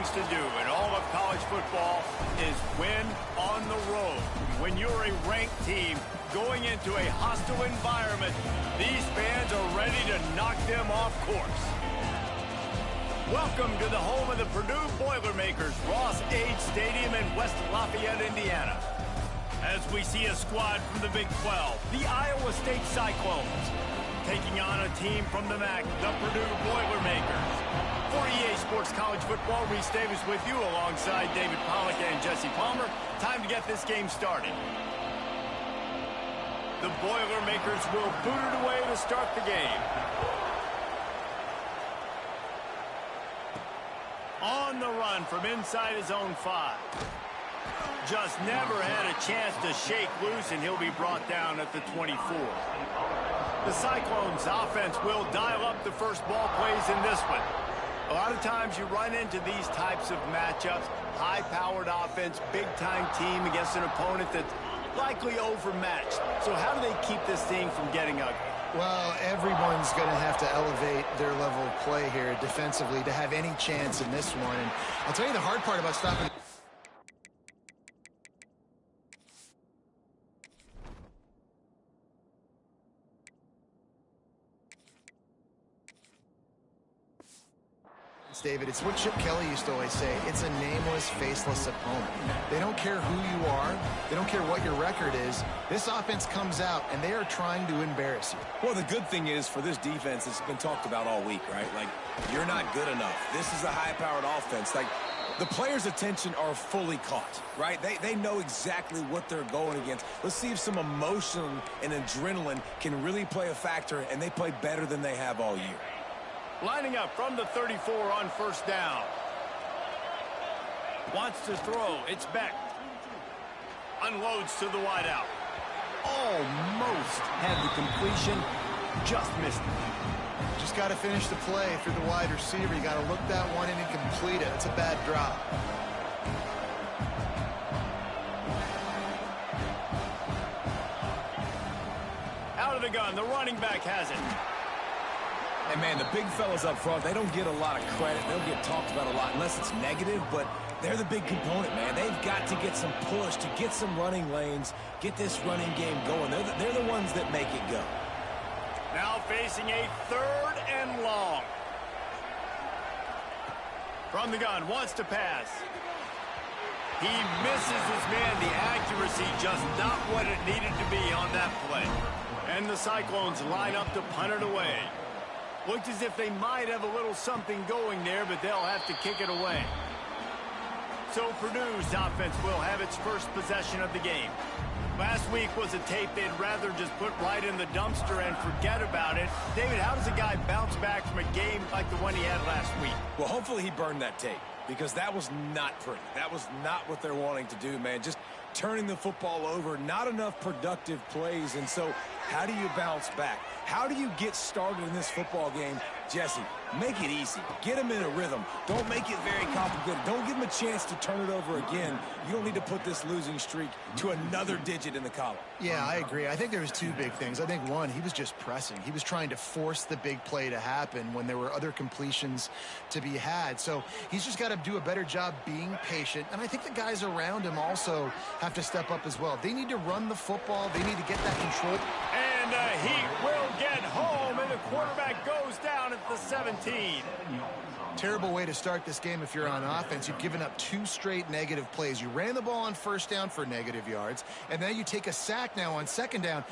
things to do in all of college football is win on the road. When you're a ranked team going into a hostile environment, these fans are ready to knock them off course. Welcome to the home of the Purdue Boilermakers, Ross Age Stadium in West Lafayette, Indiana. As we see a squad from the Big 12, the Iowa State Cyclones, taking on a team from the MAC, the Purdue Boilermakers. For EA Sports College Football, Reese Davis with you alongside David Pollack and Jesse Palmer. Time to get this game started. The Boilermakers will boot it away to start the game. On the run from inside his own 5. Just never had a chance to shake loose, and he'll be brought down at the 24. The Cyclones offense will dial up the first ball plays in this one. A lot of times you run into these types of matchups, high-powered offense, big-time team against an opponent that's likely overmatched. So how do they keep this thing from getting ugly? Well, everyone's going to have to elevate their level of play here defensively to have any chance in this one. And I'll tell you the hard part about stopping... David, it's what Chip Kelly used to always say. It's a nameless, faceless opponent. They don't care who you are. They don't care what your record is. This offense comes out, and they are trying to embarrass you. Well, the good thing is for this defense, it's been talked about all week, right? Like, you're not good enough. This is a high-powered offense. Like, the players' attention are fully caught, right? They know exactly what they're going against. Let's see if some emotion and adrenaline can really play a factor, and they play better than they have all year. Lining up from the 34 on first down. Wants to throw. It's Beck. Unloads to the wideout. Almost had the completion. Just missed it. Just got to finish the play through the wide receiver. You got to look that one in and complete it. It's a bad drop. Out of the gun. The running back has it. And, man, the big fellas up front, they don't get a lot of credit. They don't get talked about a lot unless it's negative, but they're the big component, man. They've got to get some push, to get some running lanes, get this running game going. They're the ones that make it go. Now facing a 3rd and long. From the gun, wants to pass. He misses his man. The accuracy just not what it needed to be on that play. And the Cyclones line up to punt it away. Looks as if they might have a little something going there, but they'll have to kick it away. So Purdue's offense will have its first possession of the game. Last week was a tape they'd rather just put right in the dumpster and forget about it. David, how does a guy bounce back from a game like the one he had last week? Well, hopefully he burned that tape, because that was not pretty. That was not what they're wanting to do, man. Just turning the football over, not enough productive plays. And so how do you bounce back? How do you get started in this football game? Jesse, make it easy. Get them in a rhythm. Don't make it very complicated. Don't give them a chance to turn it over again. You don't need to put this losing streak to another digit in the column. Yeah, I agree. I think there was two big things. I think, one, he was just pressing. He was trying to force the big play to happen when there were other completions to be had. So he's just got to do a better job being patient. And I think the guys around him also have to step up as well. They need to run the football. They need to get that control. And he will get home, and the quarterback goes down at the 17. Terrible way to start this game if you're on offense. You've given up 2 straight negative plays. You ran the ball on first down for negative yards, and then you take a sack now on second down.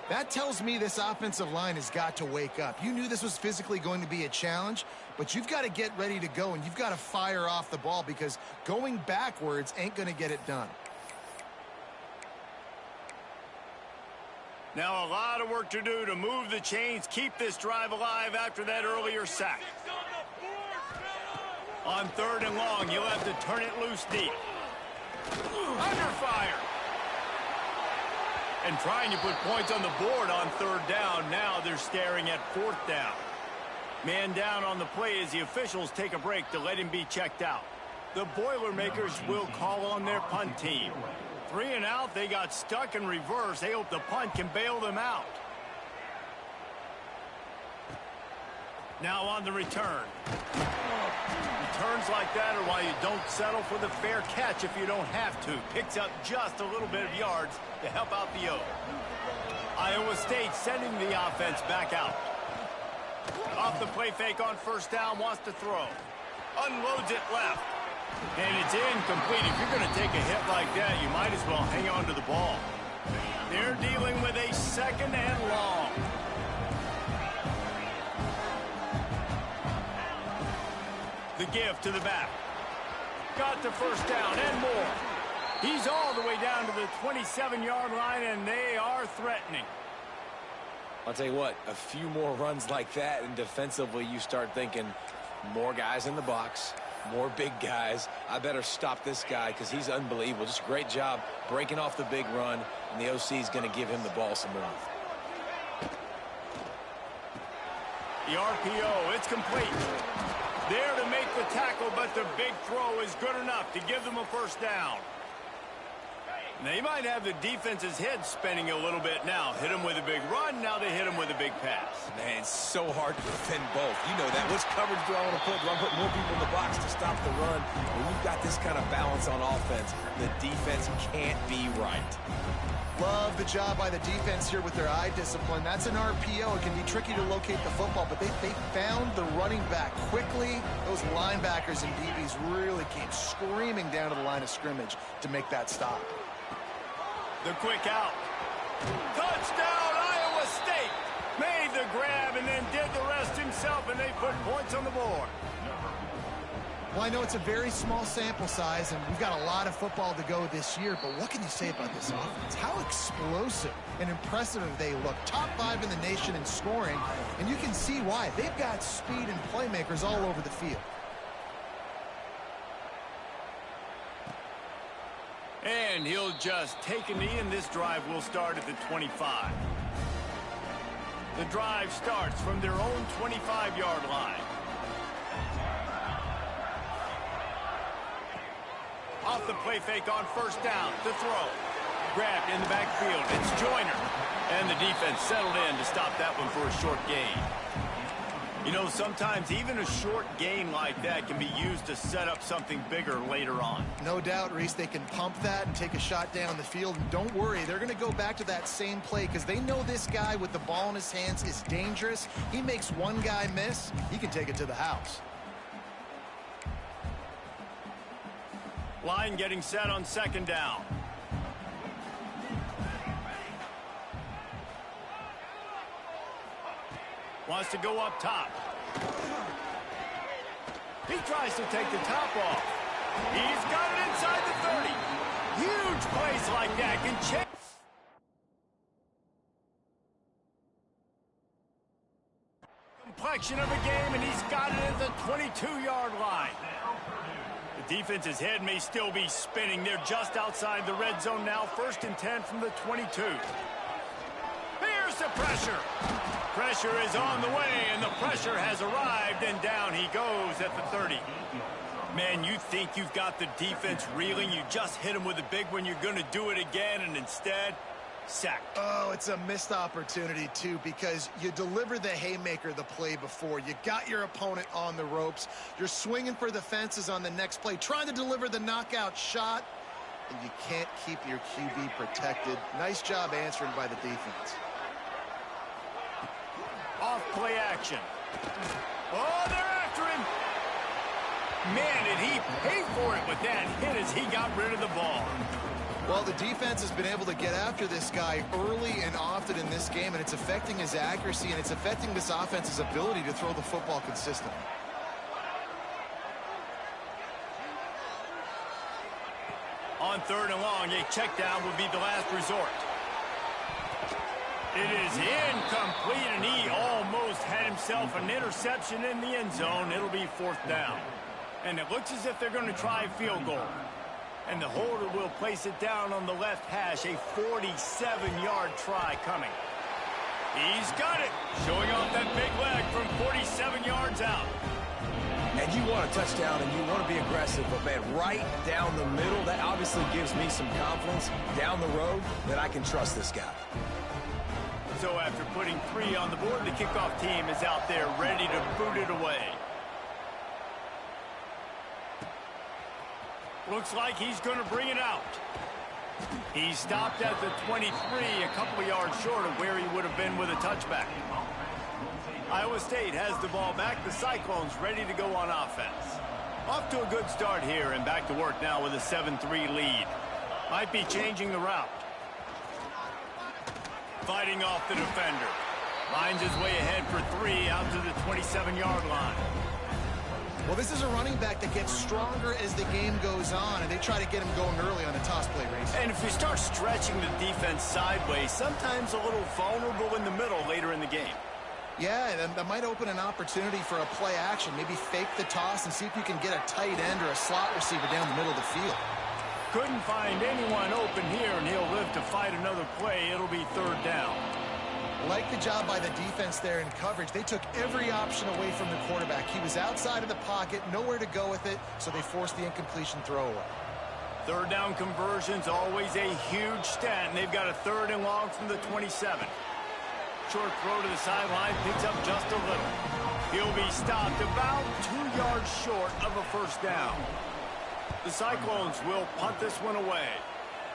That tells me this offensive line has got to wake up. You knew this was physically going to be a challenge, but you've got to get ready to go, and you've got to fire off the ball, because going backwards ain't going to get it done. Now a lot of work to do to move the chains, keep this drive alive after that earlier sack. On 3rd and long, you'll have to turn it loose deep. Under fire. And trying to put points on the board on 3rd down. Now they're staring at 4th down. Man down on the play as the officials take a break to let him be checked out. The Boilermakers will call on their punt team. 3 and out, they got stuck in reverse. They hope the punt can bail them out. Now on the return. returns like that are why you don't settle for the fair catch if you don't have to. Picks up just a little bit of yards to help out the O. Iowa State sending the offense back out. Off the play fake on first down, wants to throw. Unloads it left. And it's incomplete. If you're going to take a hit like that, you might as well hang on to the ball. They're dealing with a second and long. The give to the back. Got the first down and more. He's all the way down to the 27-yard line, and they are threatening. I'll tell you what, a few more runs like that, and defensively you start thinking more guys in the box, more big guys. I better stop this guy because he's unbelievable. Just a great job breaking off the big run, and the OC is going to give him the ball some more. The RPO, it's complete. There to make the tackle, but the big throw is good enough to give them a first down. They might have the defense's head spinning a little bit now. Hit him with a big run, now they hit him with a big pass. Man, it's so hard to defend both. You know that. Which coverage do I want to put? Do I put more people in the box to stop the run? When you've got this kind of balance on offense, the defense can't be right. Love the job by the defense here with their eye discipline. That's an RPO. It can be tricky to locate the football, but they found the running back quickly. Those linebackers and DBs really came screaming down to the line of scrimmage to make that stop. The quick out. Touchdown, Iowa State. Made the grab and then did the rest himself, and they put points on the board. Well, I know it's a very small sample size, and we've got a lot of football to go this year, but what can you say about this offense? How explosive and impressive they look. Top 5 in the nation in scoring, and you can see why. They've got speed and playmakers all over the field. And he'll just take a knee, and this drive will start at the 25. The drive starts from their own 25-yard line. Off the play fake on first down to throw. Grabbed in the backfield. It's Joyner. And the defense settled in to stop that one for a short gain. You know, sometimes even a short gain like that can be used to set up something bigger later on. No doubt, Reese, they can pump that and take a shot down the field. And don't worry, they're going to go back to that same play because they know this guy with the ball in his hands is dangerous. He makes one guy miss, he can take it to the house. Line getting set on second down. Wants to go up top. He tries to take the top off. He's got it inside the 30. Huge plays like that can change. Complexion of a game, and he's got it at the 22-yard line. The defense's head may still be spinning. They're just outside the red zone now. 1st and 10 from the 22. Here's the pressure. Pressure is on the way, and the pressure has arrived, and down he goes at the 30. Man, you think you've got the defense reeling. You just hit him with a big one. You're going to do it again, and instead, sacked. Oh, it's a missed opportunity, too, because you deliver the haymaker the play before. You got your opponent on the ropes. You're swinging for the fences on the next play, trying to deliver the knockout shot, and you can't keep your QB protected. Nice job answering by the defense. Off play action. Oh, they're after him. Man, did he pay for it with that hit as he got rid of the ball. Well, the defense has been able to get after this guy early and often in this game, and it's affecting his accuracy, and it's affecting this offense's ability to throw the football consistently. On 3rd and long, a check down would be the last resort. It is incomplete, and he almost had himself an interception in the end zone. It'll be 4th down. And it looks as if they're going to try a field goal. And the holder will place it down on the left hash. A 47-yard try coming. He's got it. Showing off that big leg from 47 yards out. And you want a touchdown and you want to be aggressive, but man, right down the middle, that obviously gives me some confidence down the road that I can trust this guy. So after putting 3 on the board, the kickoff team is out there ready to boot it away. Looks like he's going to bring it out. He stopped at the 23, a couple of yards short of where he would have been with a touchback. Iowa State has the ball back. The Cyclones ready to go on offense. Off to a good start here and back to work now with a 7-3 lead. Might be changing the route. Fighting off the defender. Finds his way ahead for 3 out to the 27-yard line. Well, this is a running back that gets stronger as the game goes on, and they try to get him going early on the toss play race. And if you start stretching the defense sideways, sometimes a little vulnerable in the middle later in the game. Yeah, that might open an opportunity for a play action. Maybe fake the toss and see if you can get a tight end or a slot receiver down the middle of the field. Couldn't find anyone open here, and he'll live to fight another play. It'll be 3rd down. Like the job by the defense there in coverage. They took every option away from the quarterback. He was outside of the pocket, nowhere to go with it, so they forced the incompletion throwaway. 3rd down conversion's always a huge stat, and they've got a 3rd and long from the 27. Short throw to the sideline, picks up just a little. He'll be stopped about 2 yards short of a 1st down. The Cyclones will punt this one away.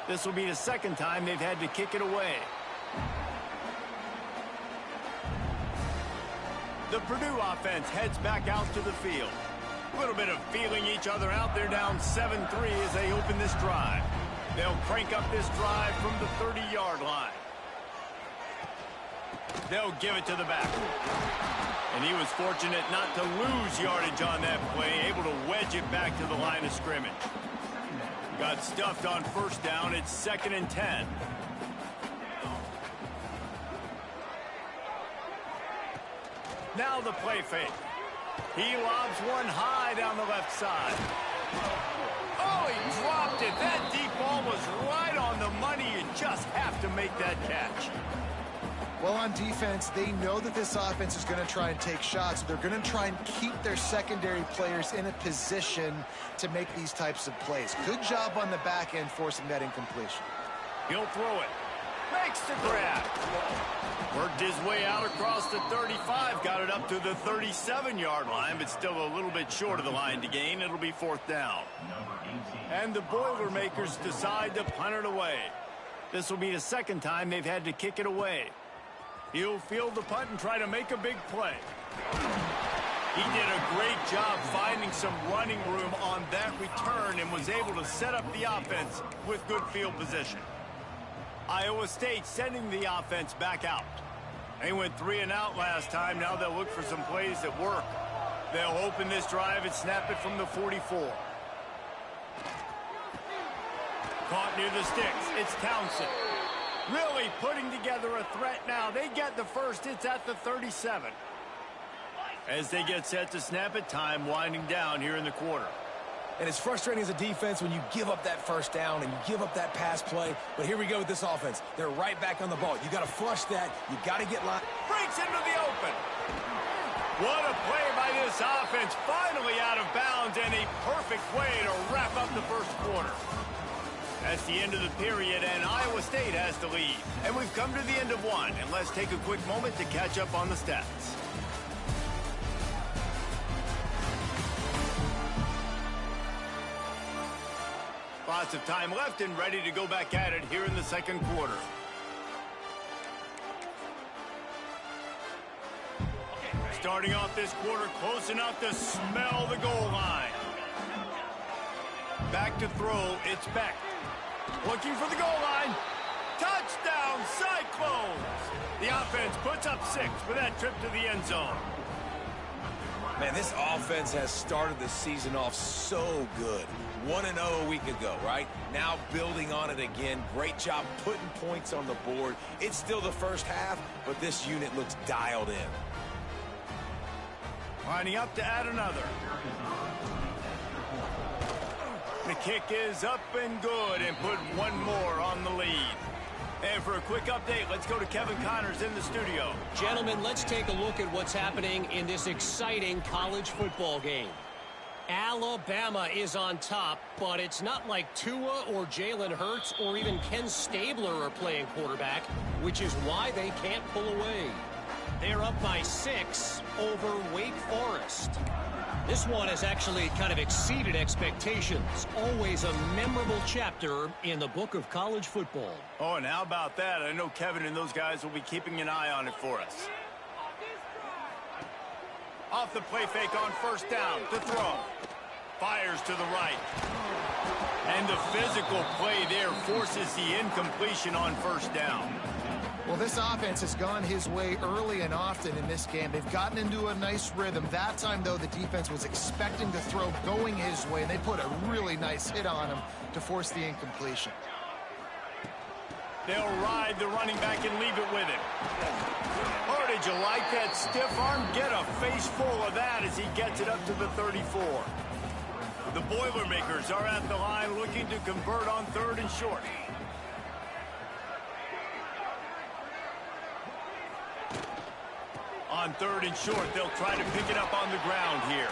This will be the 2nd time they've had to kick it away. The Purdue offense heads back out to the field. A little bit of feeling each other out. They're down 7-3 as they open this drive. They'll crank up this drive from the 30-yard line. They'll give it to the back. And he was fortunate not to lose yardage on that play, able to wedge it back to the line of scrimmage. Got stuffed on 1st down. It's 2nd and 10. Now the play fake. He lobs one high down the left side. Oh, he dropped it. That deep ball was right on the money. You just have to make that catch. Well, on defense, they know that this offense is going to try and take shots. They're going to try and keep their secondary players in a position to make these types of plays. Good job on the back end forcing that incompletion. He'll throw it. Makes the grab. Worked his way out across the 35. Got it up to the 37-yard line, but still a little bit short of the line to gain. It'll be 4th down. And the Boilermakers decide to punt it away. This will be the 2nd time they've had to kick it away. He'll field the punt and try to make a big play. He did a great job finding some running room on that return and was able to set up the offense with good field position. Iowa State sending the offense back out. They went 3 and out last time. Now they'll look for some plays that work. They'll open this drive and snap it from the 44. Caught near the sticks. It's Townsend. Really putting together a threat now. They get the 1st. It's at the 37. As they get set to snap it, time winding down here in the quarter. And it's frustrating as a defense when you give up that 1st down and you give up that pass play. But here we go with this offense. They're right back on the ball. You got to flush that. You got to get line. Breaks into the open. What a play by this offense. Finally out of bounds, and a perfect way to wrap up the 1st quarter. That's the end of the period, and Iowa State has the lead. And we've come to the end of one, and let's take a quick moment to catch up on the stats. Lots of time left and ready to go back at it here in the 2nd quarter. Starting off this quarter close enough to smell the goal line. Back to throw, it's Beck. Looking for the goal line. Touchdown, Cyclones! The offense puts up 6 for that trip to the end zone. Man, this offense has started the season off so good. 1-0 a week ago, right? Now building on it again. Great job putting points on the board. It's still the 1st half, but this unit looks dialed in. Lining up to add another. The kick is up and good and put one more on the lead. And for a quick update, let's go to Kevin Connors in the studio. Gentlemen, let's take a look at what's happening in this exciting college football game. Alabama is on top, but it's not like Tua or Jalen Hurts or even Ken Stabler are playing quarterback, which is why they can't pull away. They're up by 6 over Wake Forest. This one has actually kind of exceeded expectations. Always a memorable chapter in the book of college football. Oh, and how about that? I know Kevin and those guys will be keeping an eye on it for us. Off the play fake on first down to throw. Fires to the right. And the physical play there forces the incompletion on first down. Well, this offense has gone his way early and often in this game. They've gotten into a nice rhythm. That time, though, the defense was expecting the throw going his way, and they put a really nice hit on him to force the incompletion. They'll ride the running back and leave it with him. Oh, did you like that stiff arm? Get a face full of that as he gets it up to the 34. The Boilermakers are at the line looking to convert on 3rd and short. On 3rd and short, they'll try to pick it up on the ground here.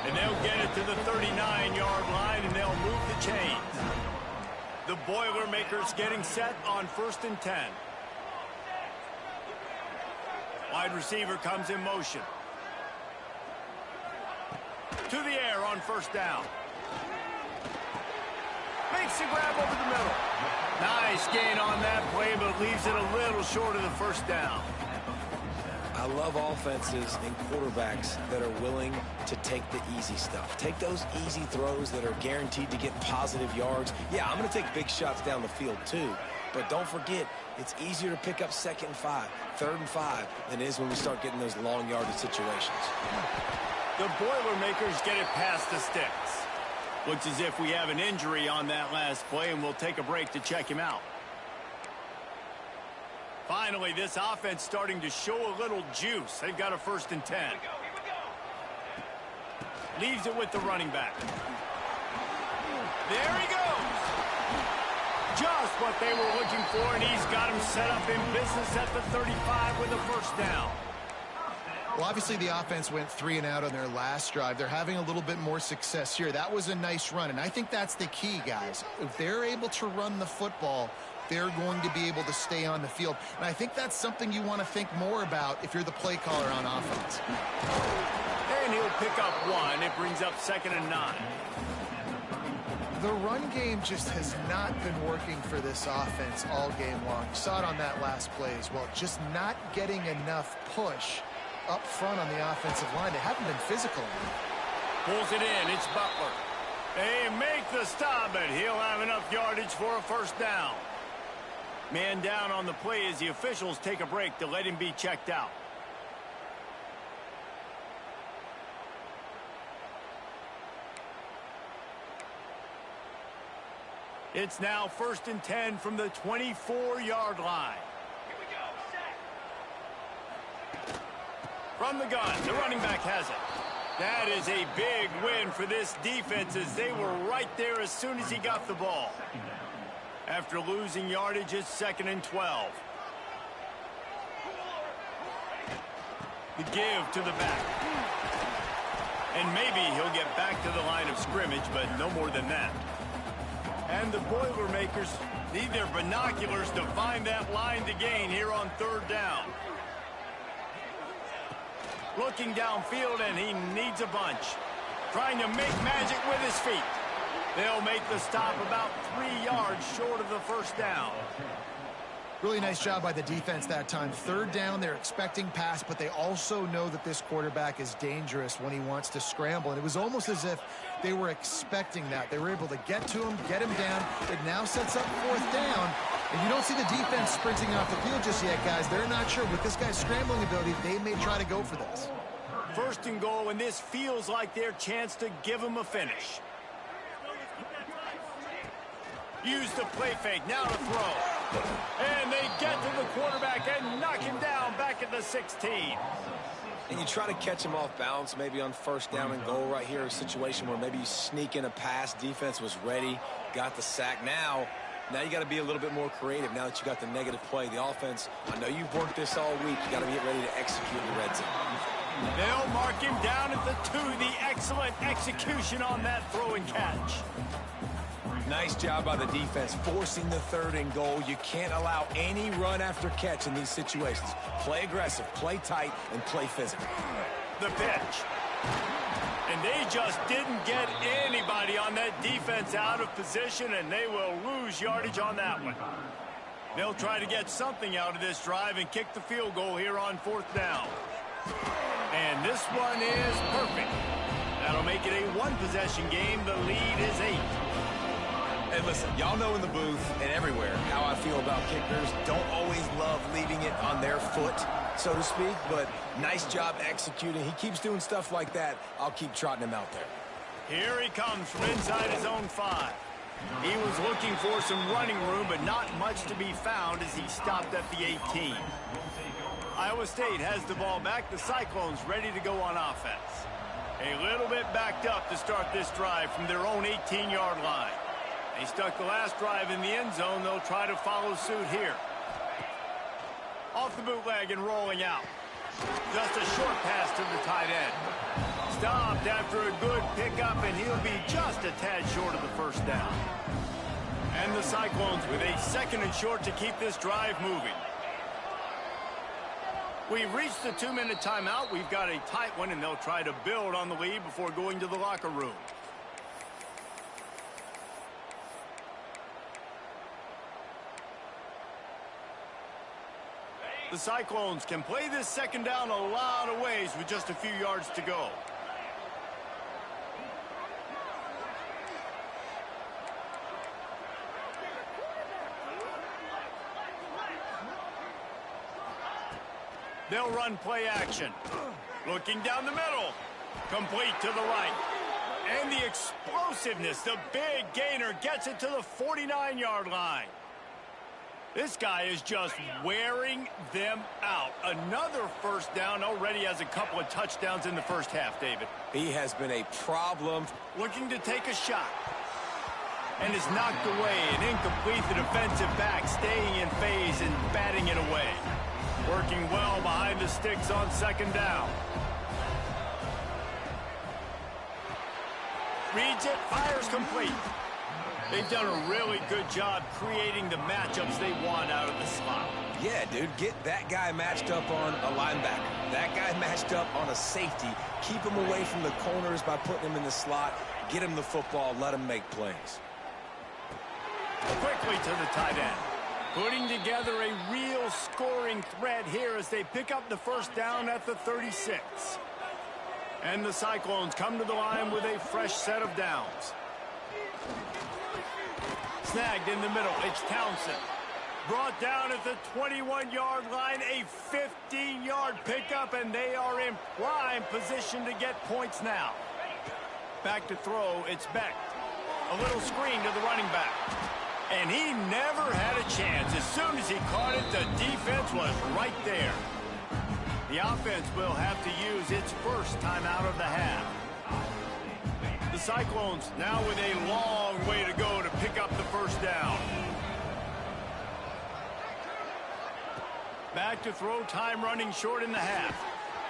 And they'll get it to the 39-yard line, and they'll move the chains. The Boilermakers getting set on 1st and 10. Wide receiver comes in motion. To the air on first down. Makes the grab over the middle. Nice gain on that play, but leaves it a little short of the first down. I love offenses and quarterbacks that are willing to take the easy stuff. Take those easy throws that are guaranteed to get positive yards. Yeah, I'm going to take big shots down the field too. But don't forget, it's easier to pick up 2nd and 5, 3rd and 5 than it is when we start getting those long yardage situations. The Boilermakers get it past the sticks. Looks as if we have an injury on that last play, and we'll take a break to check him out. Finally, this offense starting to show a little juice. They've got a 1st and 10. Leaves it with the running back. There he goes. Just what they were looking for, and he's got him set up in business at the 35 with a 1st down. Well, obviously the offense went 3 and out on their last drive. They're having a little bit more success here. That was a nice run, and I think that's the key, guys. If they're able to run the football, they're going to be able to stay on the field. And I think that's something you want to think more about if you're the play caller on offense. And he'll pick up 1. It brings up 2nd and 9. The run game just has not been working for this offense all game long. You saw it on that last play as well. Just not getting enough push up front on the offensive line. They haven't been physical enough. Pulls it in. It's Butler. They make the stop, but he'll have enough yardage for a 1st down. Man down on the play as the officials take a break to let him be checked out. It's now 1st and 10 from the 24-yard line. From the gun, the running back has it. That is a big win for this defense as they were right there as soon as he got the ball. After losing yardage, it's 2nd and 12. The give to the back. And maybe he'll get back to the line of scrimmage, but no more than that. And the Boilermakers need their binoculars to find that line to gain here on 3rd down. Looking downfield, and he needs a bunch. Trying to make magic with his feet. They'll make the stop about 3 yards short of the 1st down. Really nice job by the defense that time. 3rd down, they're expecting pass, but they also know that this quarterback is dangerous when he wants to scramble. And it was almost as if they were expecting that. They were able to get to him, get him down. It now sets up 4th down. And you don't see the defense sprinting off the field just yet, guys. They're not sure. With this guy's scrambling ability, they may try to go for this. 1st and goal, and this feels like their chance to give him a finish. Use the play fake, now to throw. And they get to the quarterback and knock him down back at the 16. And you try to catch him off balance, maybe on 1st down and goal right here, a situation where maybe you sneak in a pass, defense was ready, got the sack. Now you got to be a little bit more creative now that you got the negative play. The offense, I know you've worked this all week. You got to get ready to execute in the red zone. They'll mark him down at the 2. The excellent execution on that throw and catch. Nice job by the defense forcing the 3rd and goal. You can't allow any run after catch in these situations. Play aggressive, play tight, and play physical. The pitch. And they just didn't get anybody on that defense out of position, and they will lose yardage on that one. They'll try to get something out of this drive and kick the field goal here on 4th down. And this one is perfect. That'll make it a one-possession game. The lead is 8. And listen, y'all know in the booth and everywhere how I feel about kickers. Don't always love leaving it on their foot, so to speak, but nice job executing. He keeps doing stuff like that. I'll keep trotting him out there. Here he comes from inside his own 5. He was looking for some running room, but not much to be found as he stopped at the 18. Iowa State has the ball back. The Cyclones ready to go on offense. A little bit backed up to start this drive from their own 18-yard line. They stuck the last drive in the end zone. They'll try to follow suit here. Off the bootleg and rolling out. Just a short pass to the tight end. Stopped after a good pickup, and he'll be just a tad short of the first down. And the Cyclones with a 2nd and short to keep this drive moving. We've reached the 2-minute timeout. We've got a tight one, and they'll try to build on the lead before going to the locker room. The Cyclones can play this 2nd down a lot of ways with just a few yards to go. They'll run play action. Looking down the middle. Complete to the right. And the explosiveness, the big gainer gets it to the 49-yard line. This guy is just wearing them out. Another first down. Already has a couple of touchdowns in the first half, David. He has been a problem. Looking to take a shot. And is knocked away and incomplete. The defensive back staying in phase and batting it away. Working well behind the sticks on 2nd down. Reads it, fires complete. They've done a really good job creating the matchups they want out of the slot. Yeah, dude, get that guy matched up on a linebacker. That guy matched up on a safety. Keep him away from the corners by putting him in the slot. Get him the football, let him make plays. Quickly to the tight end. Putting together a real scoring threat here as they pick up the first down at the 36. And the Cyclones come to the line with a fresh set of downs. Snagged in the middle, it's Townsend. Brought down at the 21-yard line, a 15-yard pickup, and they are in prime position to get points now. Back to throw, it's Beck. A little screen to the running back. And he never had a chance. As soon as he caught it, the defense was right there. The offense will have to use its first time out of the half. The Cyclones now with a long way to go to pick up the first down. Back to throw, time running short in the half.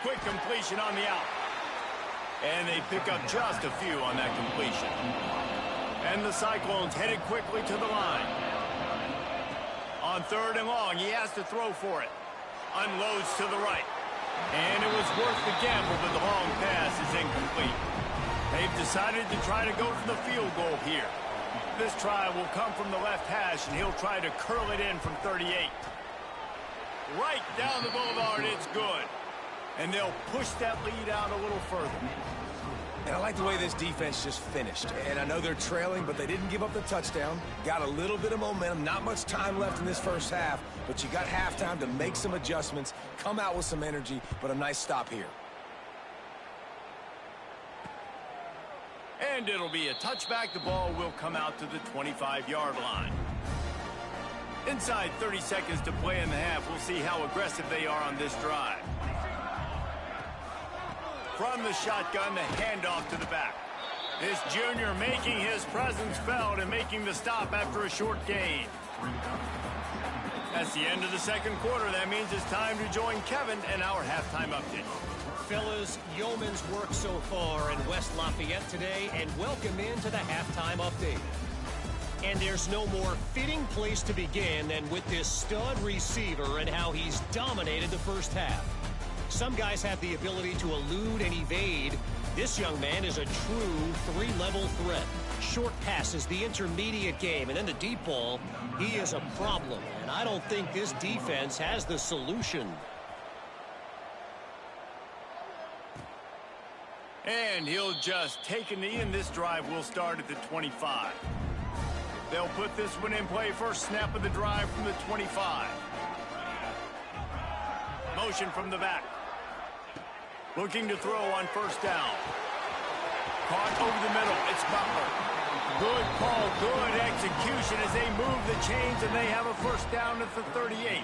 Quick completion on the out. And they pick up just a few on that completion. And the Cyclones headed quickly to the line. On 3rd and long, he has to throw for it. Unloads to the right. And it was worth the gamble, but the long pass is incomplete. They've decided to try to go for the field goal here. This try will come from the left hash, and he'll try to curl it in from 38. Right down the boulevard, it's good. And they'll push that lead out a little further. And I like the way this defense just finished. And I know they're trailing, but they didn't give up the touchdown. Got a little bit of momentum. Not much time left in this first half, but you got halftime to make some adjustments, come out with some energy, but a nice stop here. And it'll be a touchback. The ball will come out to the 25-yard line. Inside 30 seconds to play in the half. We'll see how aggressive they are on this drive. From the shotgun, the handoff to the back. This junior making his presence felt and making the stop after a short gain. That's the end of the second quarter. That means it's time to join Kevin and our halftime update. Fellas, yeoman's work so far in West Lafayette today, and welcome into the halftime update. And there's no more fitting place to begin than with this stud receiver and how he's dominated the first half. Some guys have the ability to elude and evade. This young man is a true three-level threat. Short passes, the intermediate game, and then the deep ball, he is a problem. And I don't think this defense has the solution. And he'll just take a knee, and this drive will start at the 25. They'll put this one in play. First snap of the drive from the 25. Motion from the back. Looking to throw on first down. Caught over the middle. It's Butler. Good call, good execution as they move the chains, and they have a first down at the 38.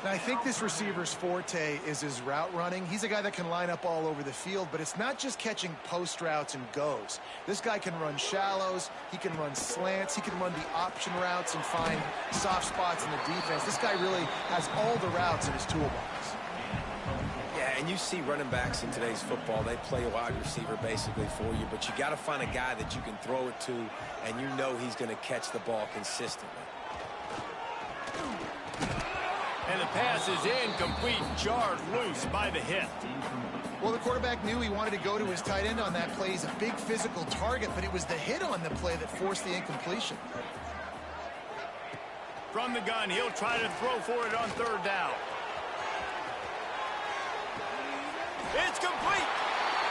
Now, I think this receiver's forte is his route running. He's a guy that can line up all over the field, but it's not just catching post routes and goes. This guy can run shallows, he can run slants, he can run the option routes and find soft spots in the defense. This guy really has all the routes in his toolbox. Yeah, and you see running backs in today's football, they play a wide receiver basically for you, but you got to find a guy that you can throw it to, and you know he's going to catch the ball consistently. And the pass is incomplete, jarred loose by the hit. Well, the quarterback knew he wanted to go to his tight end on that play. He's a big physical target, but it was the hit on the play that forced the incompletion. From the gun, he'll try to throw for it on third down. It's complete.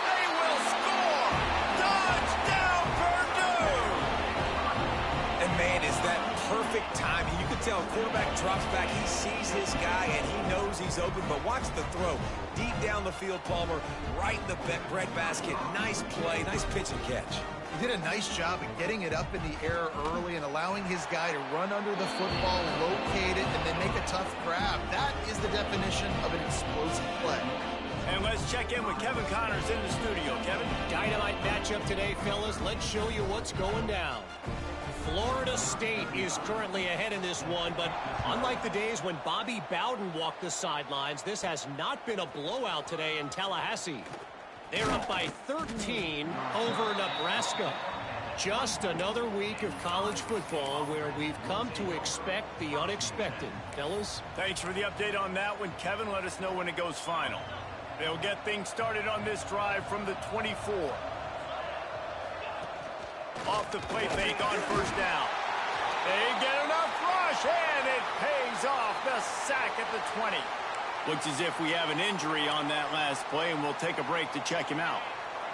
They will score. Touchdown, Purdue. And man, is that perfect timing. You can tell quarterback drops back. He sees his guy, and he knows he's open. But watch the throw. Deep down the field, Palmer, right in the breadbasket. Nice play, nice pitch and catch. He did a nice job of getting it up in the air early and allowing his guy to run under the football, locate it, and then make a tough grab. That is the definition of an explosive play. And let's check in with Kevin Connors in the studio. Kevin? Dynamite matchup today, fellas. Let's show you what's going down. Florida State is currently ahead in this one, but unlike the days when Bobby Bowden walked the sidelines, this has not been a blowout today in Tallahassee. They're up by 13 over Nebraska. Just another week of college football where we've come to expect the unexpected. Fellas? Thanks for the update on that one, Kevin. Let us know when it goes final. They'll get things started on this drive from the 24. Off the play fake on first down. They get enough rush, and it pays off. The sack at the 20. Looks as if we have an injury on that last play, and we'll take a break to check him out.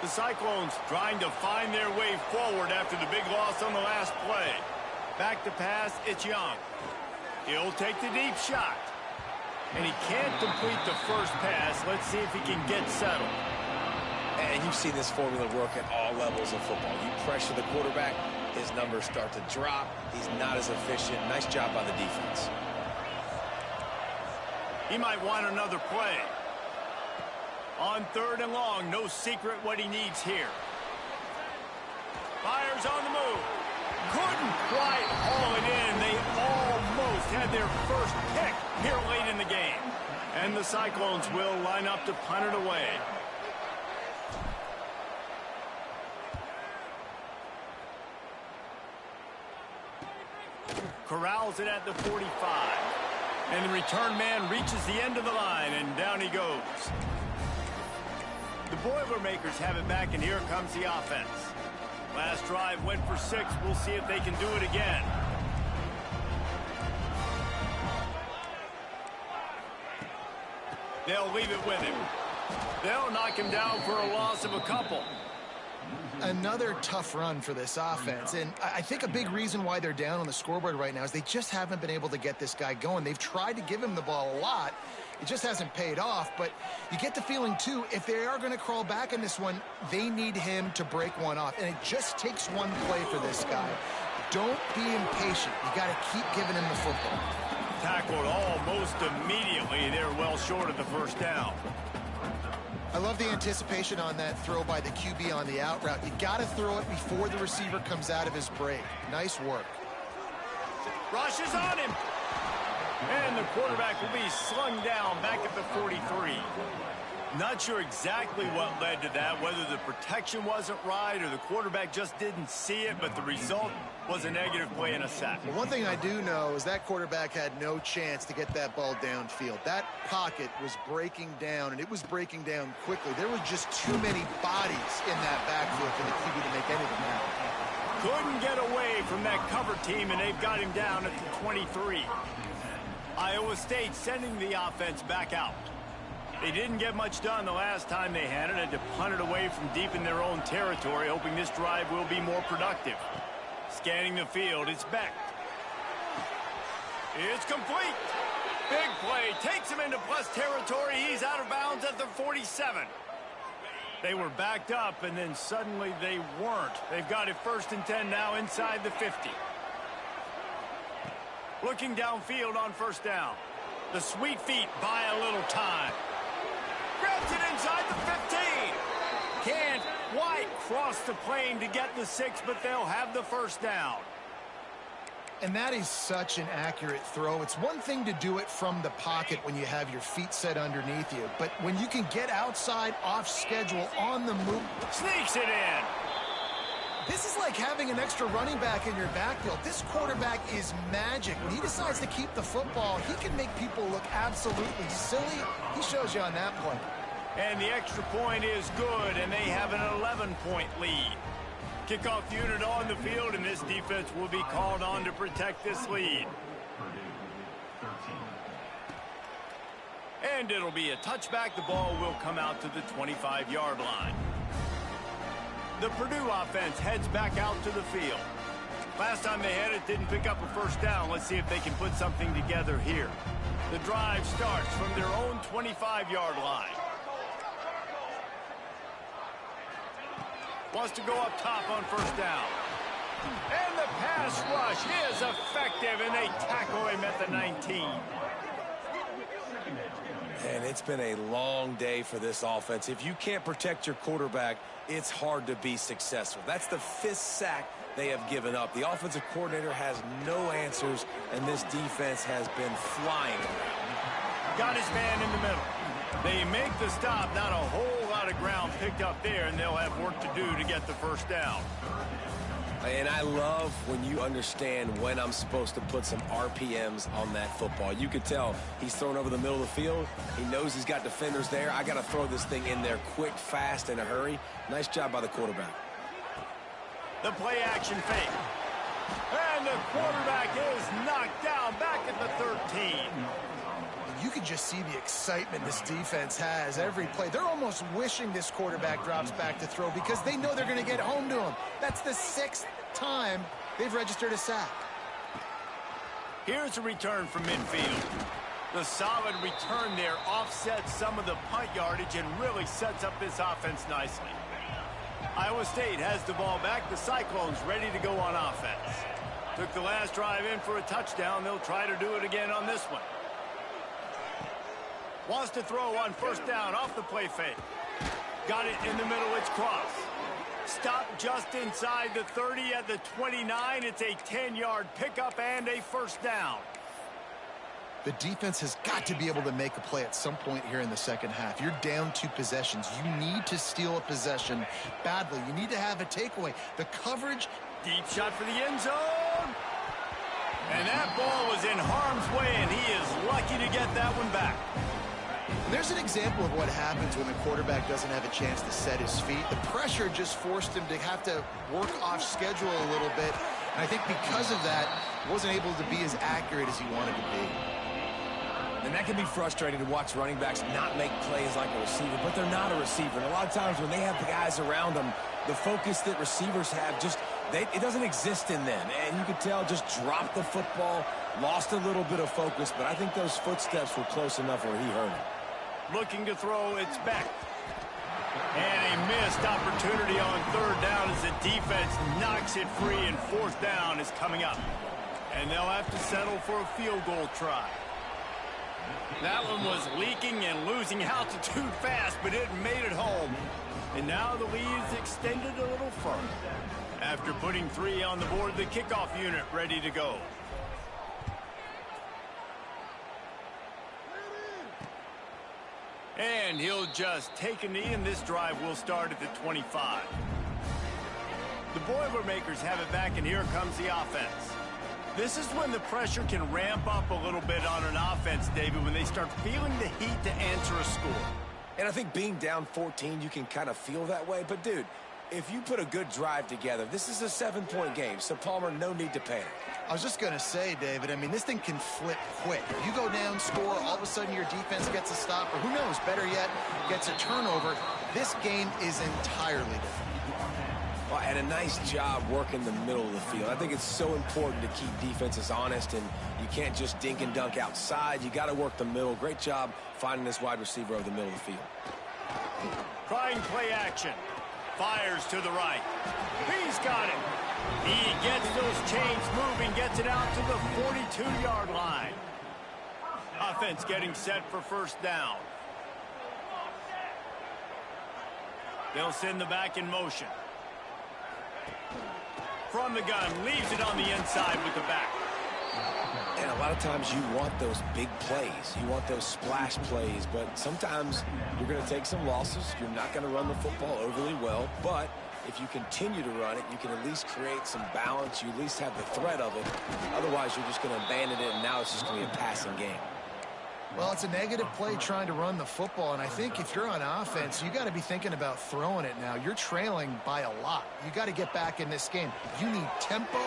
The Cyclones trying to find their way forward after the big loss on the last play. Back to pass, it's Young. He'll take the deep shot. And he can't complete the first pass. Let's see if he can get settled. And you've seen this formula work at all levels of football. You pressure the quarterback, his numbers start to drop. He's not as efficient. Nice job by the defense. He might want another play. On third and long, no secret what he needs here. Fires on the move. Couldn't quite haul it in. They almost had their first pick here late in the game. And the Cyclones will line up to punt it away. Corrals it at the 45. And the return man reaches the end of the line, and down he goes. The Boilermakers have it back, and here comes the offense. Last drive went for 6. We'll see if they can do it again. They'll leave it with him. They'll knock him down for a loss of a couple. Another tough run for this offense, and I think a big reason why they're down on the scoreboard right now is they just haven't been able to get this guy going. They've tried to give him the ball a lot. It just hasn't paid off, but you get the feeling, too, if they are going to crawl back in this one, they need him to break one off, and it just takes one play for this guy. Don't be impatient. You got to keep giving him the football. Tackled almost immediately. They're well short of the first down. I love the anticipation on that throw by the QB on the out route. You got to throw it before the receiver comes out of his break. Nice work. Rush is on him. And the quarterback will be slung down back at the 43. Not sure exactly what led to that, whether the protection wasn't right or the quarterback just didn't see it, but the result was a negative play and a sack. Well, one thing I do know is that quarterback had no chance to get that ball downfield. That pocket was breaking down, and it was breaking down quickly. There were just too many bodies in that backfield for the QB to make anything happen. Couldn't get away from that cover team, and they've got him down at the 23. Iowa State sending the offense back out. They didn't get much done the last time they had it. Had to punt it away from deep in their own territory, hoping this drive will be more productive. Scanning the field, it's Beck. It's complete. Big play, takes him into plus territory. He's out of bounds at the 47. They were backed up, and then suddenly they weren't. They've got it 1st and 10 now inside the 50. Looking downfield on 1st down. The sweet feet buy a little time. Grabs it inside the 15. Can't quite cross the plane to get the 6, but they'll have the 1st down. And that is such an accurate throw. It's one thing to do it from the pocket when you have your feet set underneath you, but when you can get outside, off schedule, on the move. Sneaks it in. This is like having an extra running back in your backfield. This quarterback is magic. When he decides to keep the football, he can make people look absolutely silly. He shows you on that play. And the extra point is good, and they have an 11-point lead. Kickoff unit on the field, and this defense will be called on to protect this lead. And it'll be a touchback. The ball will come out to the 25-yard line. The Purdue offense heads back out to the field. Last time they had it, didn't pick up a 1st down. Let's see if they can put something together here. The drive starts from their own 25-yard line. Wants to go up top on 1st down. And the pass rush is effective, and they tackle him at the 19. And it's been a long day for this offense. If you can't protect your quarterback, it's hard to be successful. That's the 5th sack they have given up. The offensive coordinator has no answers, and this defense has been flying. Got his man in the middle. They make the stop. Not a whole lot of ground picked up there, and they'll have work to do to get the 1st down. And I love when you understand when I'm supposed to put some RPMs on that football. You could tell he's thrown over the middle of the field. He knows he's got defenders there. I got to throw this thing in there quick, fast, in a hurry. Nice job by the quarterback. The play action fake. And the quarterback is knocked down back at the 13. You can just see the excitement this defense has every play. They're almost wishing this quarterback drops back to throw because they know they're going to get home to him. That's the 6th time they've registered a sack. Here's a return from midfield. The solid return there offsets some of the punt yardage and really sets up this offense nicely. Iowa State has the ball back. The Cyclones ready to go on offense. Took the last drive in for a touchdown. They'll try to do it again on this one. Wants to throw on 1st down off the play fake. Got it in the middle. It's cross. Stop just inside the 30 at the 29. It's a 10-yard pickup and a 1st down. The defense has got to be able to make a play at some point here in the 2nd half. You're down 2 possessions. You need to steal a possession badly. You need to have a takeaway. The coverage. Deep shot for the end zone. And that ball was in harm's way, and he is lucky to get that one back. There's an example of what happens when the quarterback doesn't have a chance to set his feet. The pressure just forced him to have to work off schedule a little bit. And I think because of that, wasn't able to be as accurate as he wanted to be. And that can be frustrating to watch running backs not make plays like a receiver, but they're not a receiver. And a lot of times when they have the guys around them, the focus that receivers have just, it doesn't exist in them. And you could tell just dropped the football, lost a little bit of focus, but I think those footsteps were close enough where he heard him. Looking to throw, it's back. And a missed opportunity on 3rd down as the defense knocks it free, and 4th down is coming up. And they'll have to settle for a field goal try. That one was leaking and losing altitude fast, but it made it home. And now the lead is extended a little further. After putting 3 on the board, the kickoff unit ready to go. And he'll just take a knee, and this drive will start at the 25. The Boilermakers have it back, and here comes the offense. This is when the pressure can ramp up a little bit on an offense, David, when they start feeling the heat to answer a score. And I think being down 14, you can kind of feel that way. But, dude, if you put a good drive together, this is a 7-point game. So, Palmer, no need to panic. I was just going to say, David, I mean, this thing can flip quick. You go down, score, all of a sudden your defense gets a stop, or who knows, better yet, gets a turnover. This game is entirely different. Well, and a nice job working the middle of the field. I think it's so important to keep defenses honest, and you can't just dink and dunk outside. You got to work the middle. Great job finding this wide receiver over the middle of the field. Trying play action. Fires to the right. He's got it. He gets those chains moving, gets it out to the 42-yard line. Offense getting set for first down. They'll send the back in motion. From the gun, leaves it on the inside with the back. And a lot of times you want those big plays. You want those splash plays, but sometimes you're going to take some losses. You're not going to run the football overly well, but if you continue to run it, you can at least create some balance. You at least have the threat of it. Otherwise, you're just going to abandon it, and now it's just going to be a passing game. Well, it's a negative play trying to run the football, and I think if you're on offense, you got to be thinking about throwing it now. You're trailing by a lot. You got to get back in this game. You need tempo,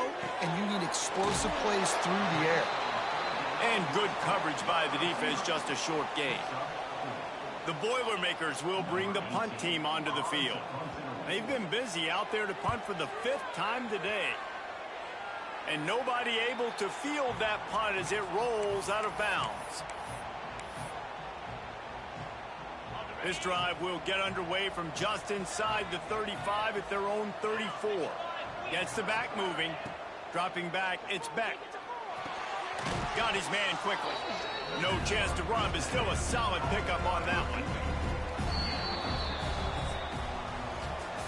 and you need explosive plays through the air. And good coverage by the defense, just a short gain. The Boilermakers will bring the punt team onto the field. They've been busy out there to punt for the 5th time today. And nobody able to field that punt as it rolls out of bounds. This drive will get underway from just inside the 35 at their own 34. Gets the back moving. Dropping back, it's Beck. Got his man quickly. No chance to run, but still a solid pickup on that one.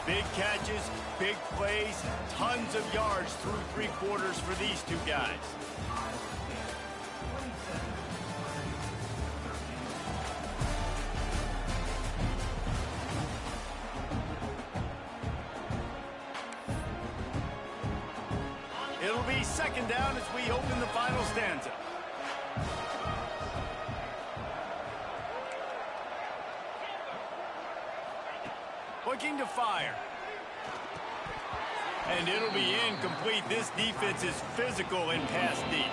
Big catches, big plays, tons of yards through 3 quarters for these two guys. It'll be second down as we open the final stanza. Looking to fire. And it'll be incomplete. This defense is physical and pass deep.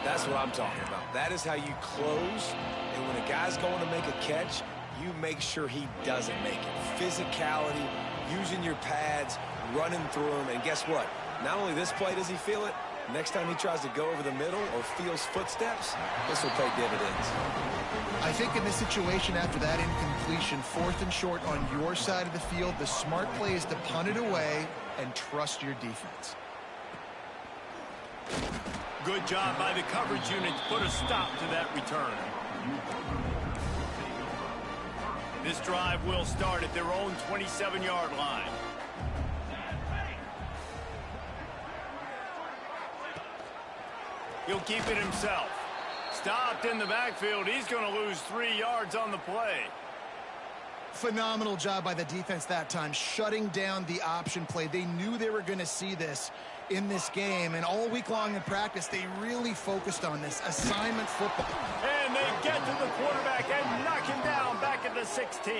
That's what I'm talking about. That is how you close. And when a guy's going to make a catch, you make sure he doesn't make it. Physicality, using your pads, running through them. And guess what? Not only this play does he feel it, next time he tries to go over the middle or feels footsteps, this will pay dividends. I think in this situation after that incompletion, 4th and short on your side of the field, the smart play is to punt it away and trust your defense. Good job by the coverage unit to put a stop to that return. This drive will start at their own 27-yard line. He'll keep it himself. Stopped in the backfield. He's going to lose 3 yards on the play. Phenomenal job by the defense that time, shutting down the option play. They knew they were going to see this in this game, and all week long in practice, they really focused on this assignment football. And they get to the quarterback and knock him down back at the 16.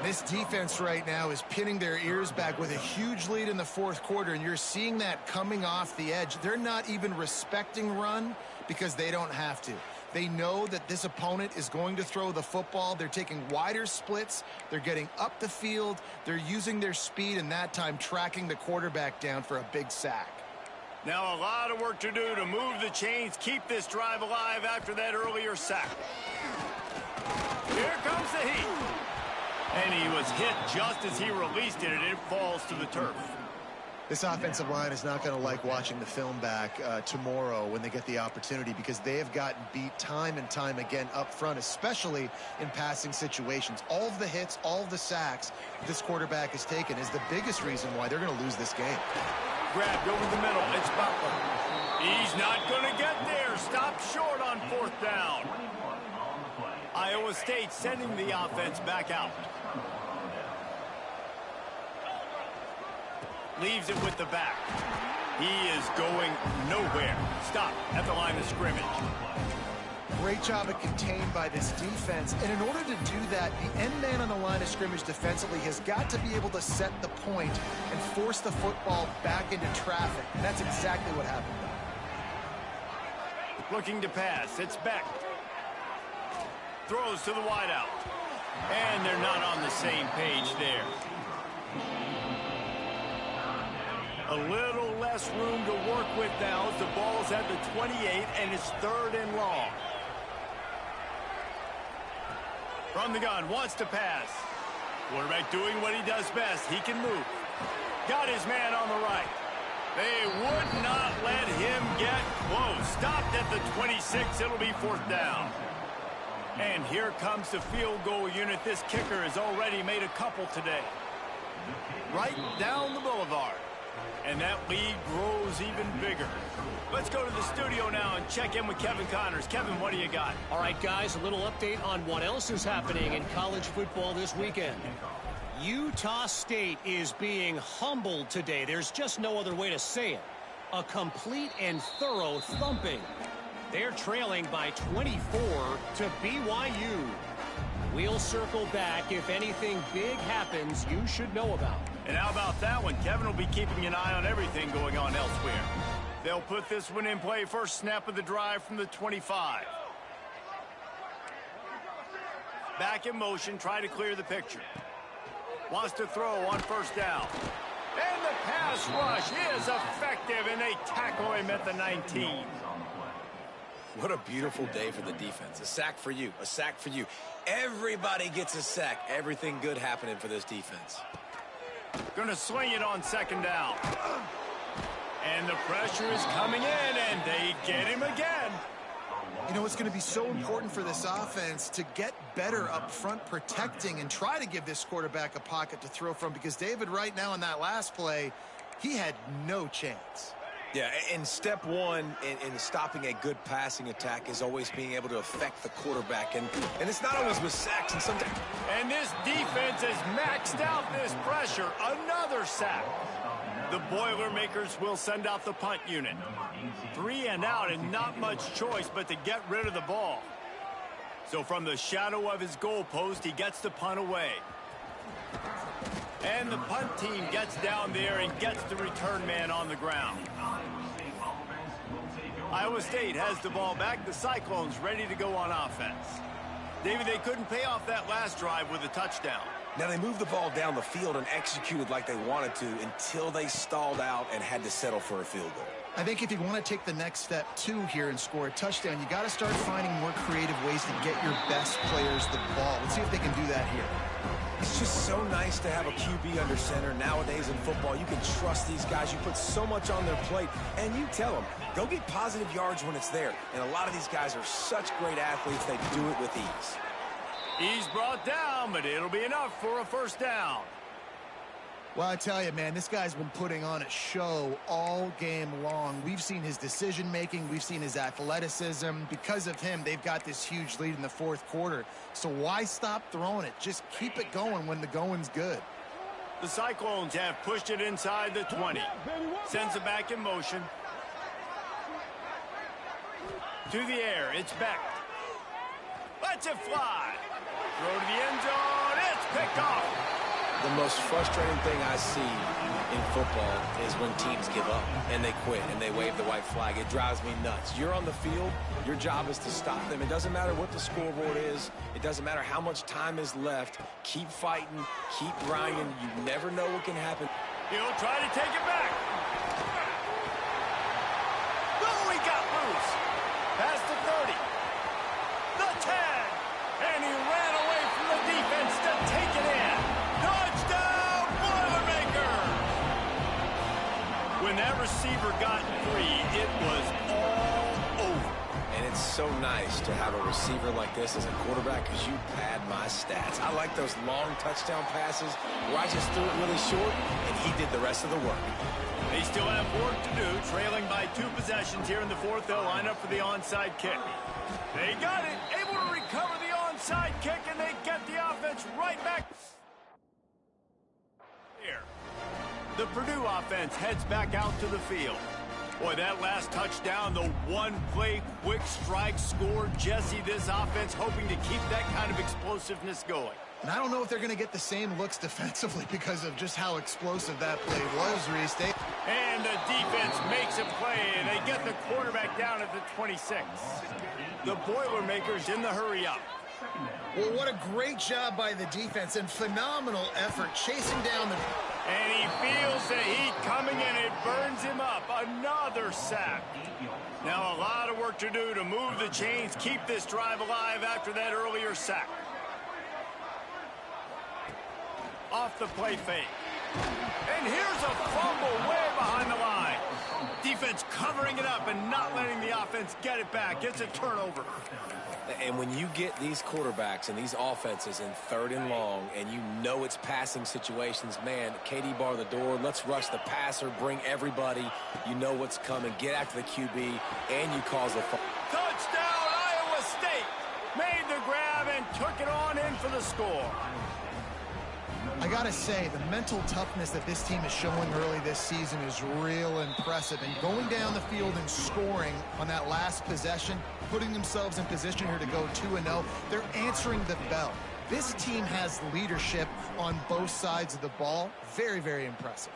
This defense right now is pinning their ears back with a huge lead in the 4th quarter, and you're seeing that coming off the edge. They're not even respecting run because they don't have to. They know that this opponent is going to throw the football. They're taking wider splits. They're getting up the field. They're using their speed, and that time tracking the quarterback down for a big sack. Now a lot of work to do to move the chains, keep this drive alive after that earlier sack. Here comes the heat. And he was hit just as he released it, and it falls to the turf. This offensive line is not going to like watching the film back tomorrow when they get the opportunity, because they have gotten beat time and time again up front, especially in passing situations. All of the hits, all of the sacks this quarterback has taken is the biggest reason why they're going to lose this game. Grabbed over the middle. It's Butler. He's not going to get there. Stopped short on 4th down. Iowa State sending the offense back out. Leaves it with the back. He is going nowhere. Stop at the line of scrimmage. Great job of contained by this defense. And in order to do that, the end man on the line of scrimmage defensively has got to be able to set the point and force the football back into traffic. And that's exactly what happened. Looking to pass. It's Beck. Throws to the wideout. And they're not on the same page there. A little less room to work with now as the ball's at the 28 and it's 3rd and long. From the gun, wants to pass. Quarterback doing what he does best. He can move. Got his man on the right. They would not let him get close. Stopped at the 26. It'll be 4th down. And here comes the field goal unit. This kicker has already made a couple today. Right down the boulevard. And that lead grows even bigger. Let's go to the studio now and check in with Kevin Connors. Kevin, what do you got? All right, guys, a little update on what else is happening in college football this weekend. Utah State is being humbled today. There's just no other way to say it. A complete and thorough thumping. They're trailing by 24 to BYU. We'll circle back if anything big happens you should know about. And how about that one? Kevin will be keeping an eye on everything going on elsewhere. They'll put this one in play. First snap of the drive from the 25. Back in motion, try to clear the picture. Wants to throw on 1st down. And the pass rush is effective, and they tackle him at the 19. What a beautiful day for the defense. A sack for you. A sack for you. Everybody gets a sack. Everything good happening for this defense. Gonna swing it on 2nd down. And the pressure is coming in, and they get him again. You know, it's going to be so important for this offense to get better up front protecting and try to give this quarterback a pocket to throw from, because David, right now in that last play, he had no chance. Yeah, and step one in stopping a good passing attack is always being able to affect the quarterback. And it's not always with sacks. And sometimes. And this defense has maxed out this pressure. Another sack. The Boilermakers will send out the punt unit. 3 and out, and not much choice but to get rid of the ball. So from the shadow of his goalpost, he gets the punt away. And the punt team gets down there and gets the return man on the ground. Iowa State has the ball back. The Cyclones ready to go on offense. David, they couldn't pay off that last drive with a touchdown. Now, they moved the ball down the field and executed like they wanted to until they stalled out and had to settle for a field goal. I think if you want to take the next step, too, here and score a touchdown, you got to start finding more creative ways to get your best players the ball. Let's see if they can do that here. It's just so nice to have a QB under center. Nowadays in football, you can trust these guys. You put so much on their plate, and you tell them, go get positive yards when it's there. And a lot of these guys are such great athletes, they do it with ease. He's brought down, but it'll be enough for a 1st down. Well, I tell you, man, this guy's been putting on a show all game long. We've seen his decision-making. We've seen his athleticism. Because of him, they've got this huge lead in the 4th quarter. So why stop throwing it? Just keep it going when the going's good. The Cyclones have pushed it inside the 20. Sends it back in motion. To the air, it's Beck. Lets it fly. Throw to the end zone. It's picked off. The most frustrating thing I see in football is when teams give up and they quit and they wave the white flag. It drives me nuts. You're on the field. Your job is to stop them. It doesn't matter what the scoreboard is. It doesn't matter how much time is left. Keep fighting. Keep grinding. You never know what can happen. He'll try to take it back. Oh, he got loose. Past the 30. The 10. And he ran away from the defense to take it in. Touchdown, Boilermakers! When that receiver got free, it was all over. And it's so nice to have a receiver like this as a quarterback because you pad my stats. I like those long touchdown passes where I just threw it really short and he did the rest of the work. They still have work to do, trailing by 2 possessions here in the 4th. They'll line up for the onside kick. They got it, able to recover the onside onside kick, and they get the offense right back here. The Purdue offense heads back out to the field. Boy, that last touchdown, the one-play quick strike score. Jesse, this offense hoping to keep that kind of explosiveness going. And I don't know if they're going to get the same looks defensively because of just how explosive that play was, Reese. And the defense makes a play, and they get the quarterback down at the 26. The Boilermakers in the hurry-up. Well, what a great job by the defense and phenomenal effort chasing down the... And he feels the heat coming, and it burns him up. Another sack. Now a lot of work to do to move the chains, keep this drive alive after that earlier sack. Off the play fake. And here's a fumble way behind the line. Defense covering it up and not letting the offense get it back. It's a turnover. And when you get these quarterbacks and these offenses in 3rd and long, and you know it's passing situations, man, KD bar the door, let's rush the passer, bring everybody. You know what's coming. Get after the QB, and you cause a touchdown, Iowa State. Made the grab and took it on in for the score. I got to say, the mental toughness that this team is showing early this season is real impressive. And going down the field and scoring on that last possession, putting themselves in position here to go 2-0, they're answering the bell. This team has leadership on both sides of the ball. Very, very impressive.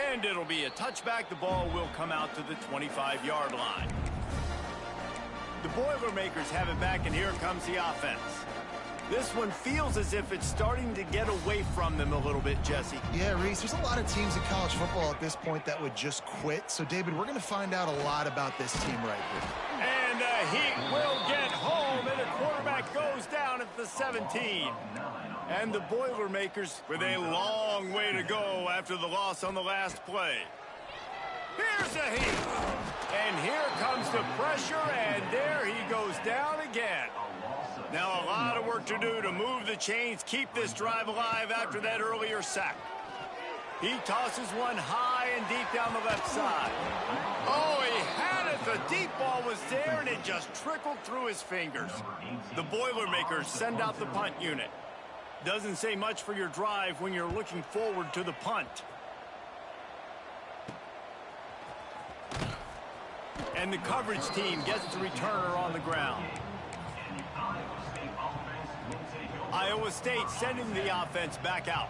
And it'll be a touchback. The ball will come out to the 25-yard line. The Boilermakers have it back, and here comes the offense. This one feels as if it's starting to get away from them a little bit, Jesse. Yeah, Reese, there's a lot of teams in college football at this point that would just quit. So, David, we're going to find out a lot about this team right here. And the Heat will get home, and the quarterback goes down at the 17. And the Boilermakers with a long way to go after the loss on the last play. Here's the Heat. And here comes the pressure, and there he goes down again. Now a lot of work to do to move the chains, keep this drive alive after that earlier sack. He tosses one high and deep down the left side. Oh, he had it. The deep ball was there, and it just trickled through his fingers. The Boilermakers send out the punt unit. Doesn't say much for your drive when you're looking forward to the punt. And the coverage team gets the returner on the ground. Iowa State sending the offense back out.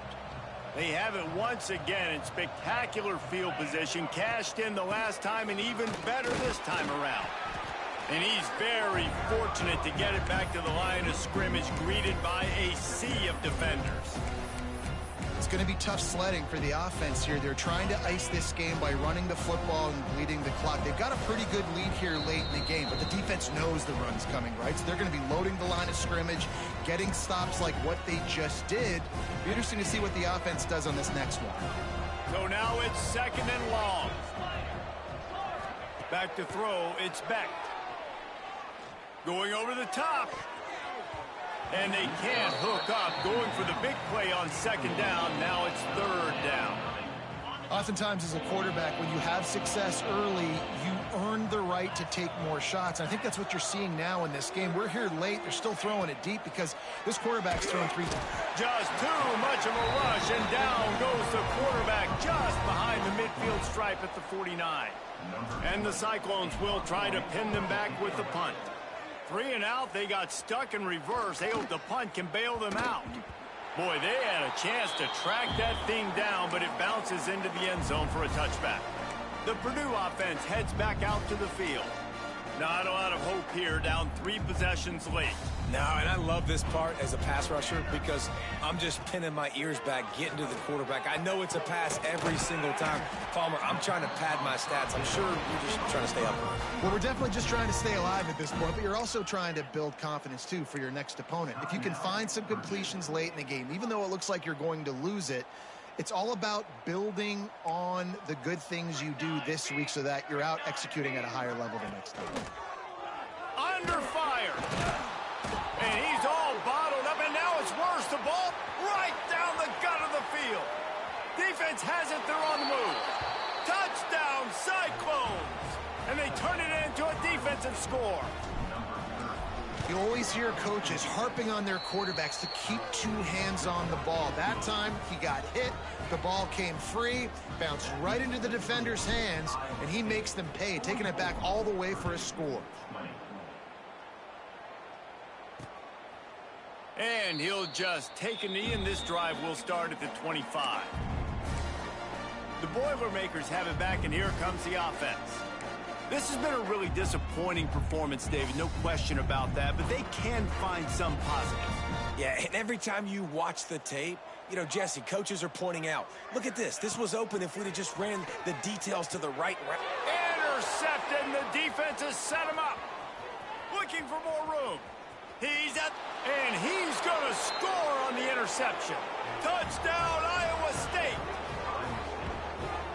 They have it once again in spectacular field position, cashed in the last time and even better this time around. And he's very fortunate to get it back to the line of scrimmage, greeted by a sea of defenders. It's going to be tough sledding for the offense here. They're trying to ice this game by running the football and bleeding the clock. They've got a pretty good lead here late in the game, but the defense knows the run's coming, right? So they're going to be loading the line of scrimmage, getting stops like what they just did. Be interesting to see what the offense does on this next one. So now it's 2nd and long. Back to throw, it's Beck. Going over the top. And they can't hook up. Going for the big play on 2nd down. Now it's 3rd down. Oftentimes as a quarterback, when you have success early, you earn the right to take more shots. And I think that's what you're seeing now in this game. We're here late. They're still throwing it deep because this quarterback's throwing 3. Just too much of a rush, and down goes the quarterback just behind the midfield stripe at the 49. And the Cyclones will try to pin them back with the punt. 3 and out, they got stuck in reverse. They hope the punt can bail them out. Boy, they had a chance to track that thing down, but it bounces into the end zone for a touchback. The Purdue offense heads back out to the field. Not a lot of hope here, down 3 possessions late. No, and I love this part as a pass rusher because I'm just pinning my ears back, getting to the quarterback. I know it's a pass every single time. Palmer, I'm trying to pad my stats. I'm sure you're just trying to stay up. Well, we're definitely just trying to stay alive at this point, but you're also trying to build confidence, too, for your next opponent. If you can find some completions late in the game, even though it looks like you're going to lose it, it's all about building on the good things you do this week so that you're out executing at a higher level the next time. Under fire. And he's all bottled up, and now it's worse. The ball right down the gut of the field. Defense has it. They're on the move. Touchdown, Cyclones. And they turn it into a defensive score. You always hear coaches harping on their quarterbacks to keep 2 hands on the ball. That time, he got hit. The ball came free, bounced right into the defender's hands, and he makes them pay, taking it back all the way for a score. And he'll just take a knee, and this drive will start at the 25. The Boilermakers have it back, and here comes the offense. This has been a really disappointing performance, David, no question about that, but they can find some positives. Yeah, and every time you watch the tape, you know, Jesse, coaches are pointing out, look at this. This was open if we'd have just ran the details to the right. Intercepted, and the defense has set him up. Looking for more room. He's going to score on the interception. Touchdown, Iowa State.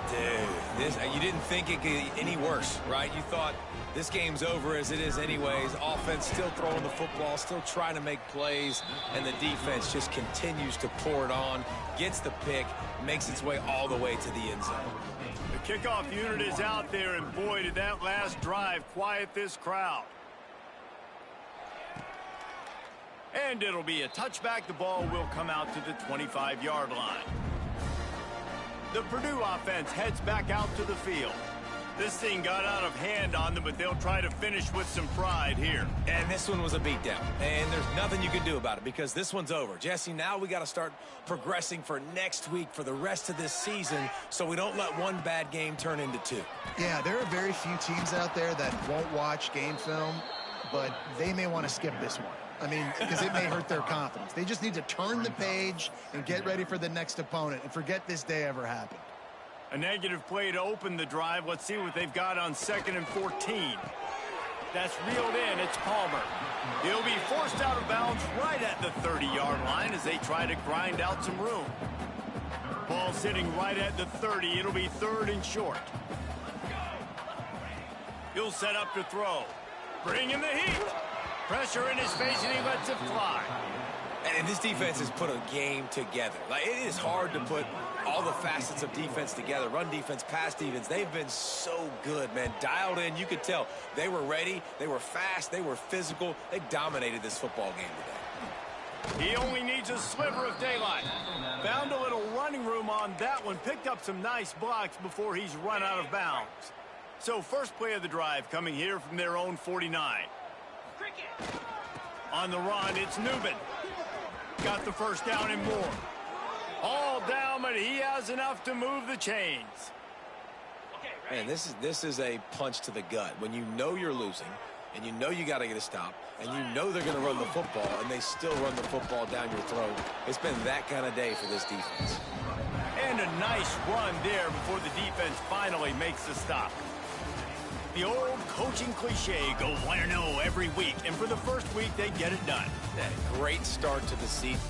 Dude, you didn't think it could get any worse, right? You thought this game's over as it is anyways. Offense still throwing the football, still trying to make plays, and the defense just continues to pour it on, gets the pick, makes its way all the way to the end zone. The kickoff unit is out there, and boy, did that last drive quiet this crowd. And it'll be a touchback. The ball will come out to the 25-yard line. The Purdue offense heads back out to the field. This thing got out of hand on them, but they'll try to finish with some pride here. And this one was a beatdown, and there's nothing you can do about it because this one's over. Jesse, now we got to start progressing for next week for the rest of this season so we don't let one bad game turn into 2. Yeah, there are very few teams out there that won't watch game film, but they may want to skip this one. I mean, because it may hurt their confidence. They just need to turn the page and get ready for the next opponent and forget this day ever happened. A negative play to open the drive. Let's see what they've got on 2nd and 14. That's reeled in. It's Palmer. He'll be forced out of bounds right at the 30-yard line as they try to grind out some room. Ball sitting right at the 30. It'll be 3rd and short. He'll set up to throw. Bring in the heat. Pressure in his face, and he lets it fly. And this defense has put a game together. Like, it is hard to put all the facets of defense together. Run defense, pass defense. They've been so good, man. Dialed in. You could tell they were ready. They were fast. They were physical. They dominated this football game today. He only needs a sliver of daylight. Found a little running room on that one. Picked up some nice blocks before he's run out of bounds. So first play of the drive coming here from their own 49. On the run, it's Newman. Got the first down and more. All down, but he has enough to move the chains. Man, this is a punch to the gut. When you know you're losing, and you know you got to get a stop, and you know they're going to run the football, and they still run the football down your throat. It's been that kind of day for this defense. And a nice run there before the defense finally makes the stop. The old coaching cliche, go 1-0 every week, and for the first week, they get it done. Great start to the season.